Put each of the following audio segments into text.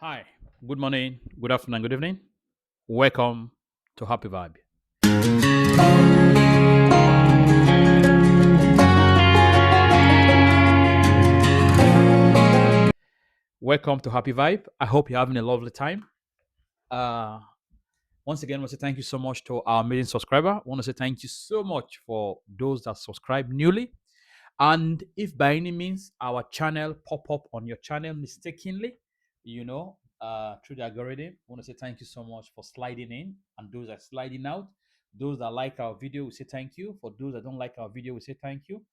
Hi, good morning, good afternoon, good evening. Welcome to Happy Vibe. Welcome to Happy Vibe. I hope you're having a lovely time. Uh, Once again, I want to say thank you so much to our amazing subscriber. I want to say thank you so much for those that subscribe newly. And if by any means our channel pop up on your channel mistakenly, through the algorithm, I want to say thank you so much for sliding in. And those that are sliding out, those that like our video, we say thank you. For those that don't like our video, we say thank you.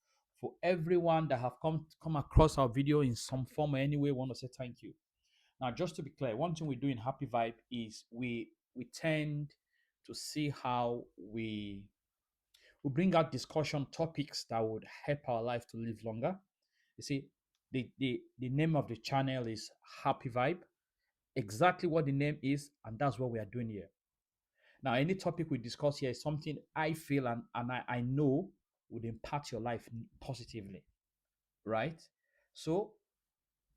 For everyone that have come across our video in some form or any way, we want to say thank you. Now, just to be clear, one thing we do in Happy Vibe is we tend to see how we bring out discussion topics that would help our life to live longer. You see, the name of the channel is Happy Vibe. Exactly what the name is, and that's what we are doing here. Now, any topic we discuss here is something I feel and I know would impact your life positively, right? So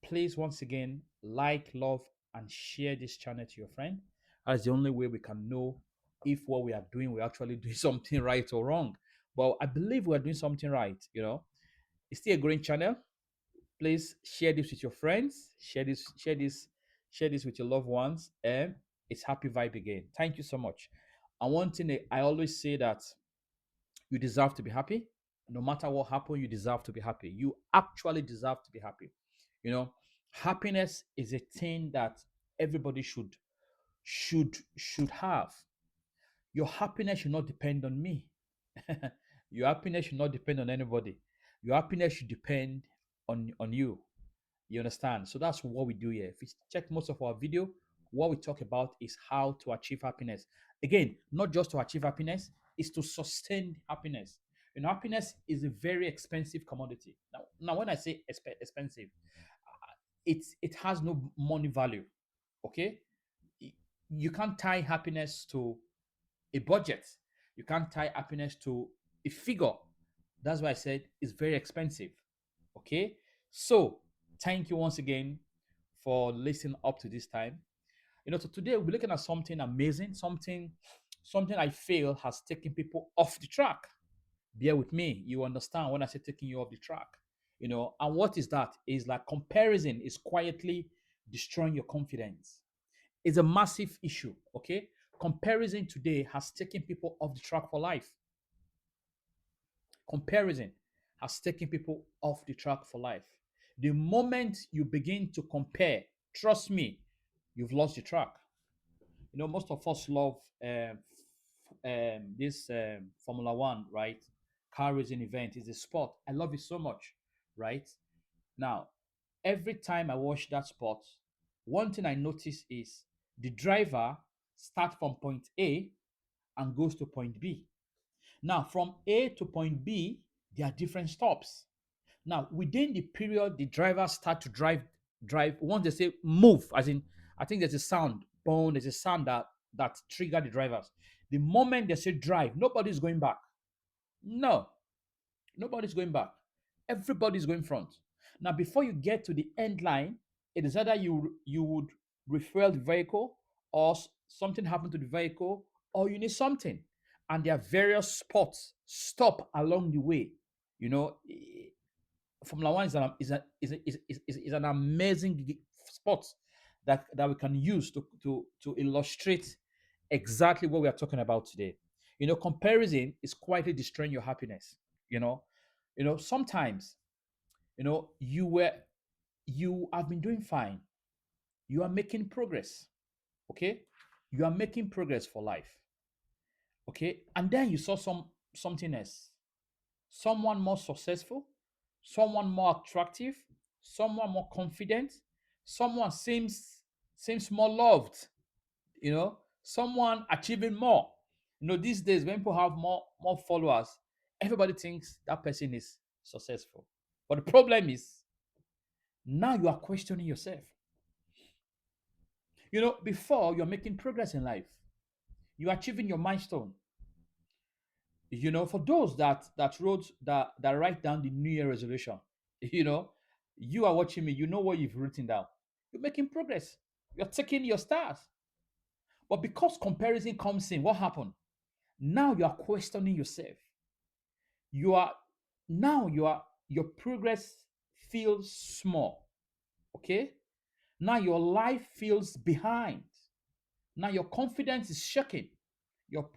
please, once again, like, love, and share this channel to your friend. That's the only way we can know if what we are doing, we're actually doing something right or wrong. But I believe we're doing something right, It's still a growing channel. Please share this with your friends, share this with your loved ones, and it's Happy Vibe again. Thank you so much. And one thing I always say that you deserve to be happy. No matter what happens, you deserve to be happy. You actually deserve to be happy. You know, happiness is a thing that everybody should have. Your happiness should not depend on me. Your happiness should not depend on anybody. Your happiness should depend on you. You understand? So that's what we do here. If you check most of our video, what we talk about is how to achieve happiness. Again, not just to achieve happiness, is to sustain happiness. Happiness is a very expensive commodity. Now when I say expensive, it has no money value. Okay, you can't tie happiness to a budget. You can't tie happiness to a figure. That's why I said it's very expensive. Okay. So thank you once again for listening up to this time. So today we'll be looking at something amazing, something I feel has taken people off the track. Bear with me. You understand when I say taking you off the track. And what is that? Is like comparison is quietly destroying your confidence. It's a massive issue. Okay. Comparison today has taken people off the track for life. Comparison has taken people off the track for life. The moment you begin to compare, trust me, you've lost the track. Most of us love this Formula One, right? Car racing event is a sport. I love it so much, right? Now, every time I watch that sport, one thing I notice is the driver starts from point A and goes to point B. Now, from A to point B, there are different stops. Now, within the period the drivers start to drive, once they say move, as in, I think there's a sound, boom, there's a sound that trigger the drivers. The moment they say drive, nobody's going back. No, nobody's going back. Everybody's going front. Now, before you get to the end line, it is either you would refuel the vehicle, or something happened to the vehicle, or you need something. And there are various spots stop along the way. You know, Formula One is an amazing sport that we can use to illustrate exactly what we are talking about today. Comparison is quietly destroying your happiness. You know, sometimes you have been doing fine. You are making progress. Okay, you are making progress for life. Okay, and then you saw something else, someone more successful, someone more attractive, someone more confident, someone seems more loved, someone achieving more. These days when people have more followers, everybody thinks that person is successful. But the problem is now you are questioning yourself. Before you're making progress in life, you're achieving your milestone. For those that write down the New Year resolution, you know, you are watching me, you know what you've written down. You're making progress. You're taking your stars. But because comparison comes in, what happened? Now you are questioning yourself. You are your progress feels small. Okay? Now your life feels behind. Now your confidence is shaking. Your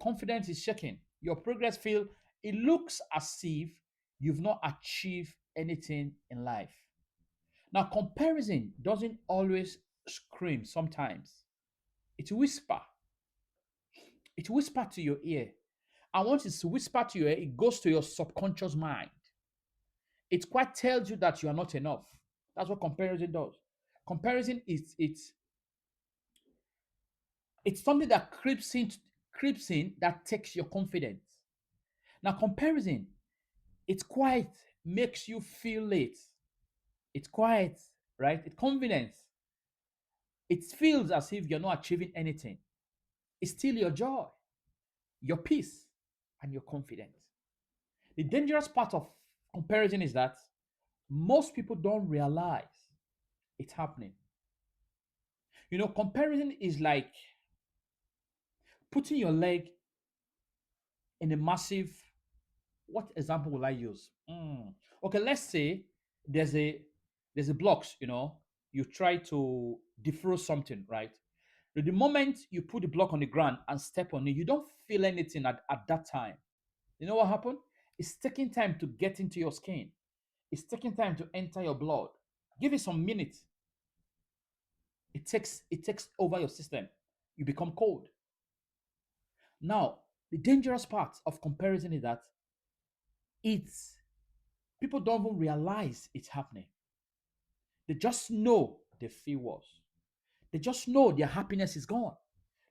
confidence is shaking. Your progress feel it looks as if you've not achieved anything in life. Now comparison doesn't always scream sometimes. It whisper. It whisper to your ear. And once it's whispered to your ear, it goes to your subconscious mind. It quite tells you that you are not enough. That's what comparison does. Comparison is it's something that creeps in that takes your confidence. Now, comparison, it's quiet, makes you feel late. It's quiet, right? It's confidence. It feels as if you're not achieving anything. It's still your joy, your peace, and your confidence. The dangerous part of comparison is that most people don't realize it's happening. Comparison is like putting your leg in a massive. What example will I use? Okay, let's say there's a there's a blocks. You try to defrost something, right? The moment you put the block on the ground and step on it, you don't feel anything at that time. You know what happened? It's taking time to get into your skin. It's taking time to enter your blood. Give it some minutes. It takes over your system. You become cold. Now, the dangerous part of comparison is that it's people don't even realize it's happening. They just know they feel worse. They just know their happiness is gone.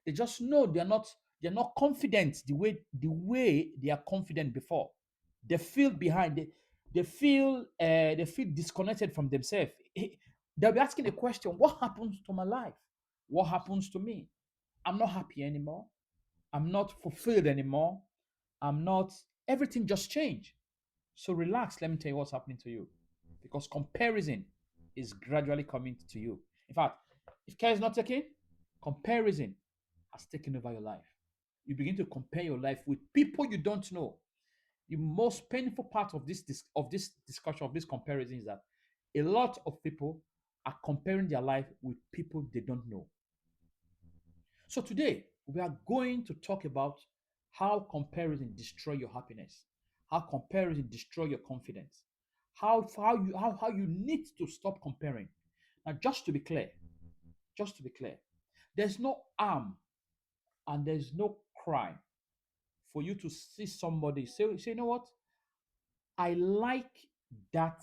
They just know they're not confident the way they are confident before. They feel behind. They feel disconnected from themselves. They'll be asking the question, what happens to my life? What happens to me? I'm not happy anymore. I'm not fulfilled anymore. I'm not, everything just changed. So relax, let me tell you what's happening to you. Because comparison is gradually coming to you. In fact, if care is not taken, comparison has taken over your life. You begin to compare your life with people you don't know. The most painful part of this discussion of this comparison is that a lot of people are comparing their life with people they don't know. So today we are going to talk about how comparison destroy your happiness, how comparison destroy your confidence, how you need to stop comparing. Now, just to be clear, there's no harm and there's no crime for you to see somebody say, you know what, I like that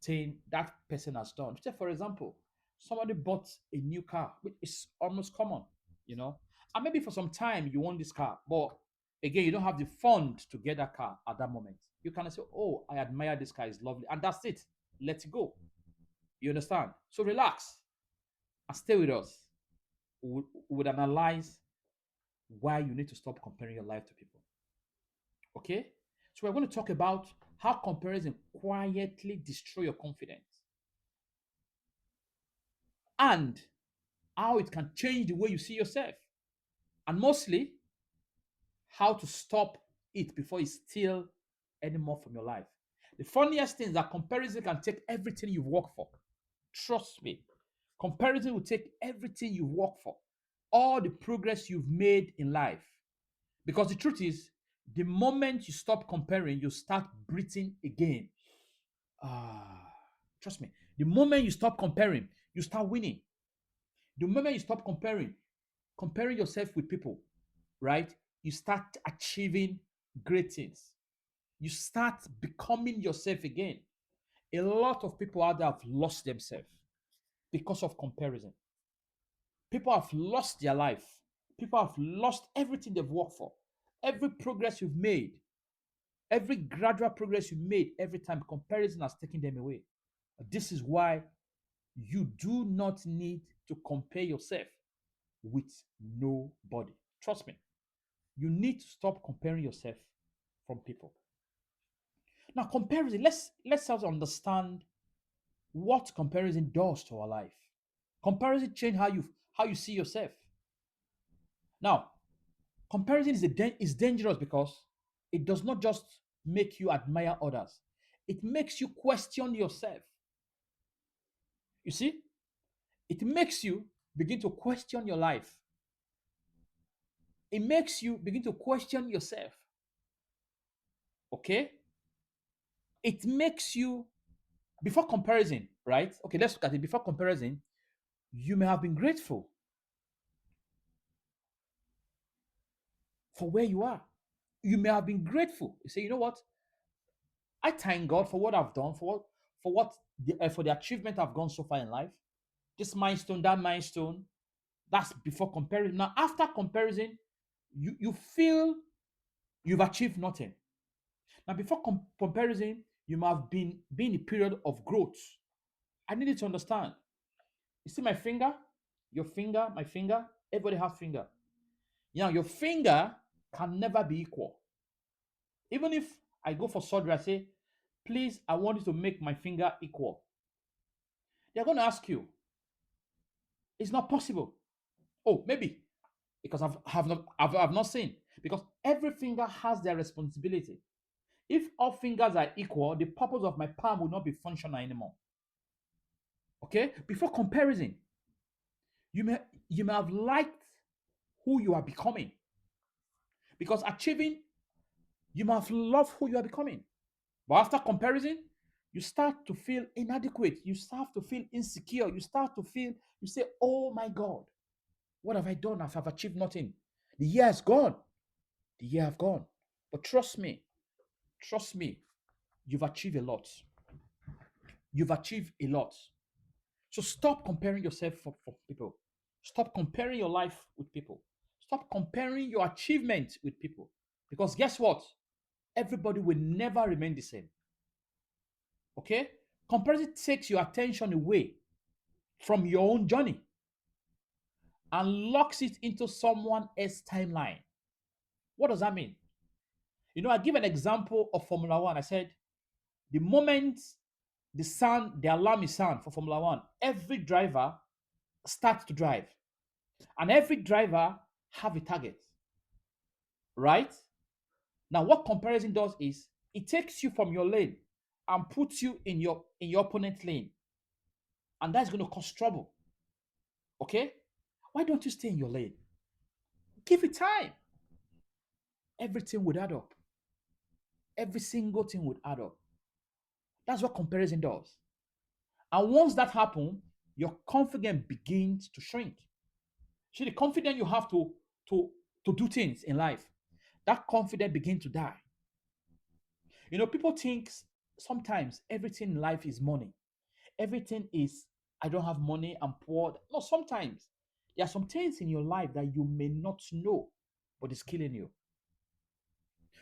thing that person has done. Say, for example, somebody bought a new car, which is almost common, you know, and maybe for some time you want this car, but again, you don't have the fund to get that car at that moment. You kind of say, oh, I admire this car, it's lovely, and that's it. Let it go. You understand? So relax and stay with us. We would analyze why you need to stop comparing your life to people. Okay? So we're going to talk about how comparison quietly destroy your confidence and how it can change the way you see yourself. And mostly, how to stop it before it steals any more from your life. The funniest thing is that comparison can take everything you've worked for. Trust me. Comparison will take everything you've worked for, all the progress you've made in life. Because the truth is, the moment you stop comparing, you start breathing again. Ah, trust me. The moment you stop comparing, you start winning. The moment you stop comparing yourself with people, right? You start achieving great things. You start becoming yourself again. A lot of people out there have lost themselves because of comparison. People have lost their life. People have lost everything they've worked for. Every progress you've made, every gradual progress you made, every time comparison has taken them away. This is why you do not need to compare yourself with nobody. Trust me. You need to stop comparing yourself from people. Now, comparison, let's also understand what comparison does to our life. Comparison change how you see yourself. Now, comparison is dangerous because it does not just make you admire others. It makes you question yourself. You see? It makes you begin to question your life. It makes you begin to question yourself. Okay? It makes you, before comparison, right? Okay, let's look at it. Before comparison, you may have been grateful for where you are. You may have been grateful. You say, you know what? I thank God for what I've done, for the achievement I've gone so far in life. This milestone, that milestone. That's before comparison. Now, after comparison, you feel you've achieved nothing. Now, before comparison, you might have been in a period of growth. I need you to understand. You see my finger, your finger, my finger. Everybody has finger. Now, your finger can never be equal. Even if I go for surgery, I say, please, I want you to make my finger equal. They're going to ask you, it's not possible. Oh, maybe because I've not seen. Because every finger has their responsibility. If all fingers are equal, the purpose of my palm will not be functional anymore. Okay? Before comparison, you may you may have liked who you are becoming. Because achieving, you may have loved who you are becoming. But after comparison, you start to feel inadequate. You start to feel insecure. You say, oh my God, what have I done? I've achieved nothing. The year has gone. The year have gone. But trust me, you've achieved a lot. You've achieved a lot. So stop comparing yourself for people. Stop comparing your life with people. Stop comparing your achievement with people. Because guess what? Everybody will never remain the same. Okay? Comparison takes your attention away from your own journey and locks it into someone else's timeline. What does that mean? I give an example of Formula One. I said, the moment the alarm is sound for Formula One, every driver starts to drive. And every driver have a target, right? Now, what comparison does is it takes you from your lane and puts you in your opponent's lane. And that's going to cause trouble. Okay? Why don't you stay in your lane? Give it time. Everything would add up. Every single thing would add up. That's what comparison does. And once that happens, your confidence begins to shrink. See, the confidence you have to do things in life, that confidence begins to die. People think sometimes everything in life is money. Everything is, I don't have money, I'm poor. No, sometimes there are some things in your life that you may not know, but it's killing you.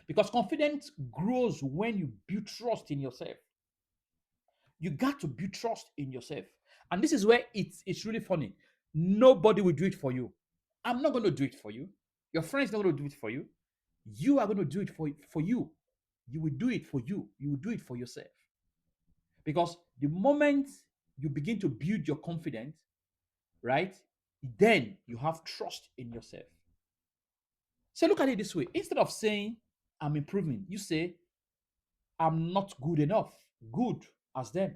Because confidence grows when you build trust in yourself. You got to build trust in yourself. And this is where it's really funny. Nobody will do it for you. I'm not going to do it for you. Your friend's not going to do it for you. You are going to do it for you. You will do it for you. You will do it for yourself. Because the moment you begin to build your confidence, right, then you have trust in yourself. So look at it this way. Instead of saying, I'm improving, you say, I'm not good enough. Good as them.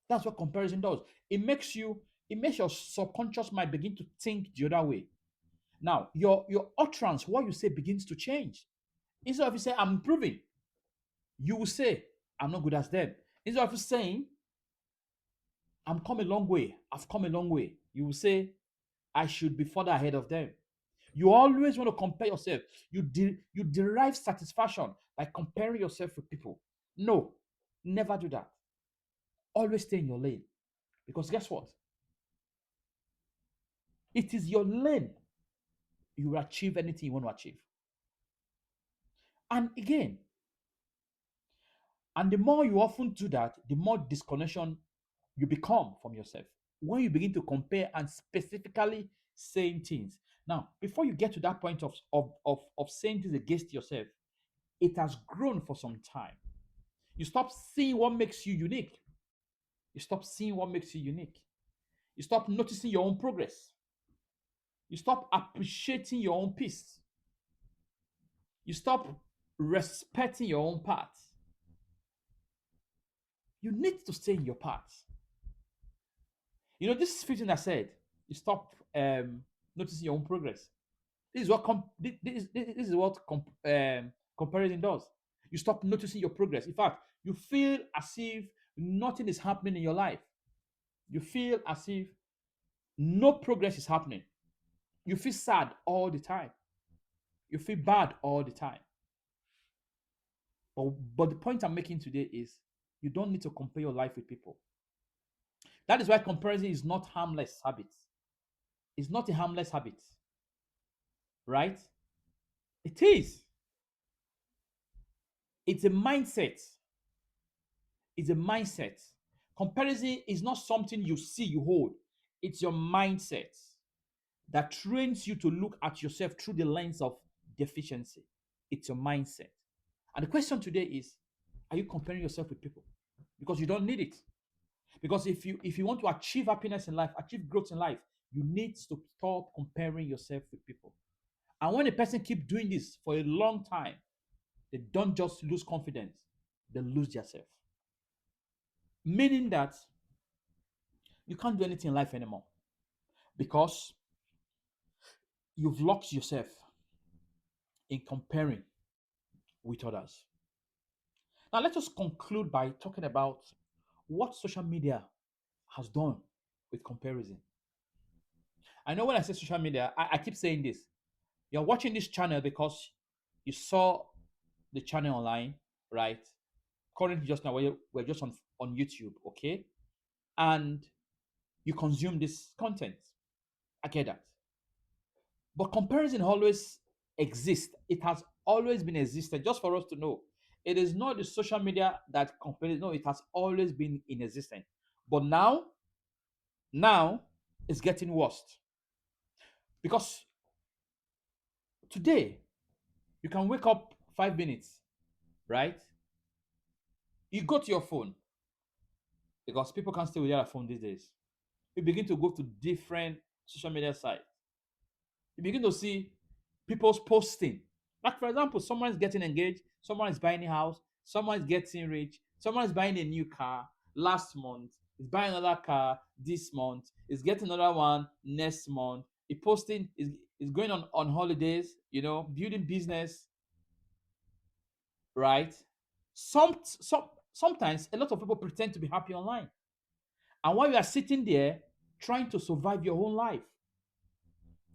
That's what comparison does. It makes your subconscious mind begin to think the other way. Now, your utterance, what you say begins to change. Instead of you say, I'm improving, you will say, I'm not good as them. Instead of you saying, I'm come a long way, I've come a long way, you will say, I should be further ahead of them. You always want to compare yourself. You derive satisfaction by comparing yourself with people. No, never do that. Always stay in your lane. Because guess what? It is your lane you will achieve anything you want to achieve. And again, and the more you often do that, the more disconnection you become from yourself. When you begin to compare and specifically saying things. Now, before you get to that point of saying things against yourself, it has grown for some time. You stop seeing what makes you unique. You stop seeing what makes you unique. You stop noticing your own progress. You stop appreciating your own peace. You stop respecting your own path. You need to stay in your path. You know, this is fitting I said. You stop noticing your own progress. This is what this is what comparison does. You stop noticing your progress. In fact, you feel as if nothing is happening in your life. You feel as if no progress is happening. You feel sad all the time. You feel bad all the time. But the point I'm making today is you don't need to compare your life with people. That is why comparison is not harmless habit. It's not a harmless habit, right? It is. It's a mindset. It's a mindset. Comparison is not something you see, you hold. It's your mindset that trains you to look at yourself through the lens of deficiency. It's your mindset. And the question today is, are you comparing yourself with people? Because you don't need it. Because if you want to achieve happiness in life, achieve growth in life, you need to stop comparing yourself with people. And when a person keep doing this for a long time, they don't just lose confidence, they lose themselves. Meaning that you can't do anything in life anymore because you've locked yourself in comparing with others. Now, let us conclude by talking about what social media has done with comparison. I know when I say social media, I keep saying this. You're watching this channel because you saw the channel online, right? Currently, just now, we're just on YouTube, okay? And you consume this content. I get that. But comparison always exists. It has always been existed, just for us to know. It is not the social media that compares, no, it has always been in existence. But now it's getting worse. Because today, you can wake up 5 minutes, right? You go to your phone because people can't stay with their phone these days. You begin to go to different social media sites. You begin to see people's posting. Like, for example, someone is getting engaged, someone is buying a house, someone is getting rich, someone is buying a new car last month, is buying another car this month, is getting another one next month. He posting is going on holidays, building business, right? Sometimes a lot of people pretend to be happy online. And while you are sitting there trying to survive your own life,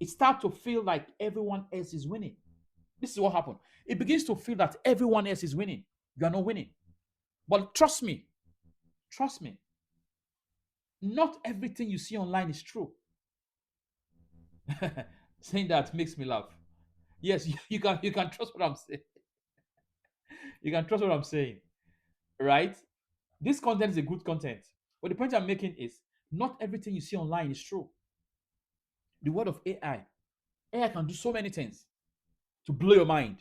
it starts to feel like everyone else is winning. This is what happened. It begins to feel that everyone else is winning. You are not winning. But trust me, not everything you see online is true. Saying that makes me laugh. Yes, you can trust what I'm saying. You can trust what I'm saying, right? This content is a good content. But the point I'm making is not everything you see online is true. The word of AI can do so many things to blow your mind.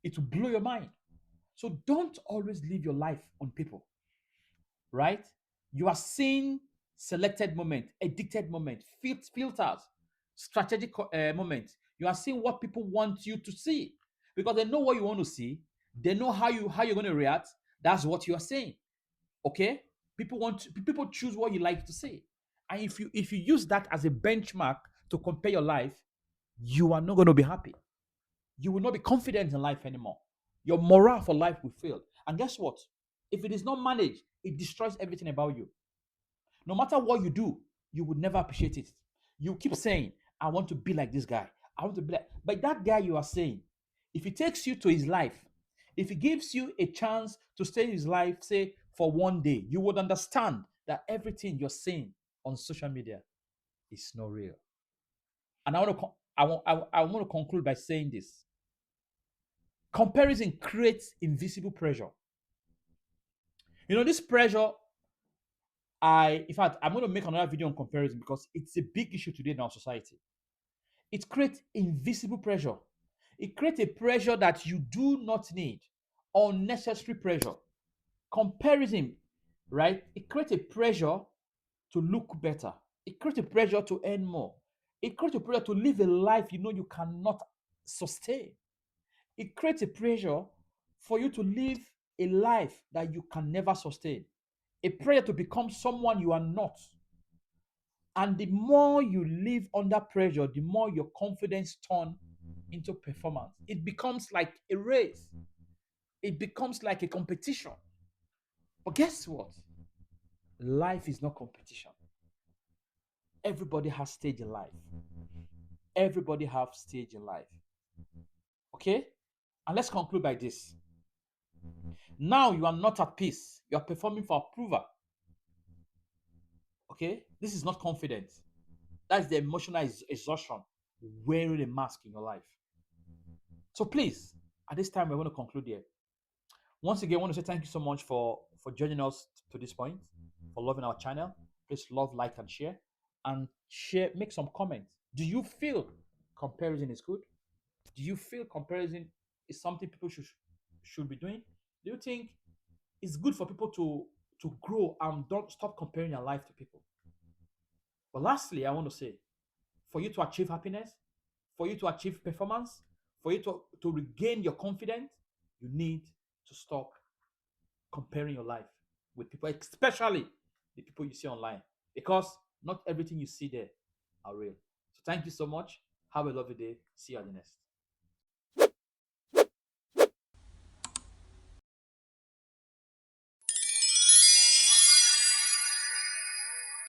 It will blow your mind. So don't always live your life on people, right? You are seeing selected moment, edited moment, filters, strategic moment. You are seeing what people want you to see because they know what you want to see. They know how you're going to react. That's what you are saying. Okay? People choose what you like to see. And if you use that as a benchmark to compare your life, you are not going to be happy. You will not be confident in life anymore. Your morale for life will fail. And guess what? If it is not managed, it destroys everything about you. No matter what you do, you would never appreciate it. You keep saying, I want to be like this guy. I want to be like, but that guy you are saying, if he takes you to his life, if he gives you a chance to stay in his life, say for one day, you would understand that everything you're saying on social media is not real. And I want to conclude by saying this. Comparison creates invisible pressure. This pressure, in fact, I'm going to make another video on comparison because it's a big issue today in our society. It creates invisible pressure. It creates a pressure that you do not need, unnecessary pressure. Comparison, right? It creates a pressure to look better. It creates a pressure to earn more. It creates a pressure to live a life you know you cannot sustain. It creates a pressure for you to live a life that you can never sustain. A prayer to become someone you are not. And the more you live under pressure, the more your confidence turn into performance. It becomes like a race. It becomes like a competition. But guess what? Life is not competition. Everybody has stage in life. Everybody have stage in life. Okay? And let's conclude by this. Now you are not at peace. You are performing for approval. Okay? This is not confidence. That's the emotional exhaustion wearing a mask in your life. So please, at this time, we're going to conclude here. Once again, I want to say thank you so much for joining us to this point, for loving our channel. Please love, like, and share. Make some comments. Do you feel comparison is good? Do you feel comparison is something people should be doing? Do you think it's good for people to grow and don't stop comparing your life to people? But lastly, I want to say, for you to achieve happiness, for you to achieve performance, for you to regain your confidence, you need to stop comparing your life with people, especially the people you see online, because not everything you see there are real. So thank you so much. Have a lovely day. See you at the next.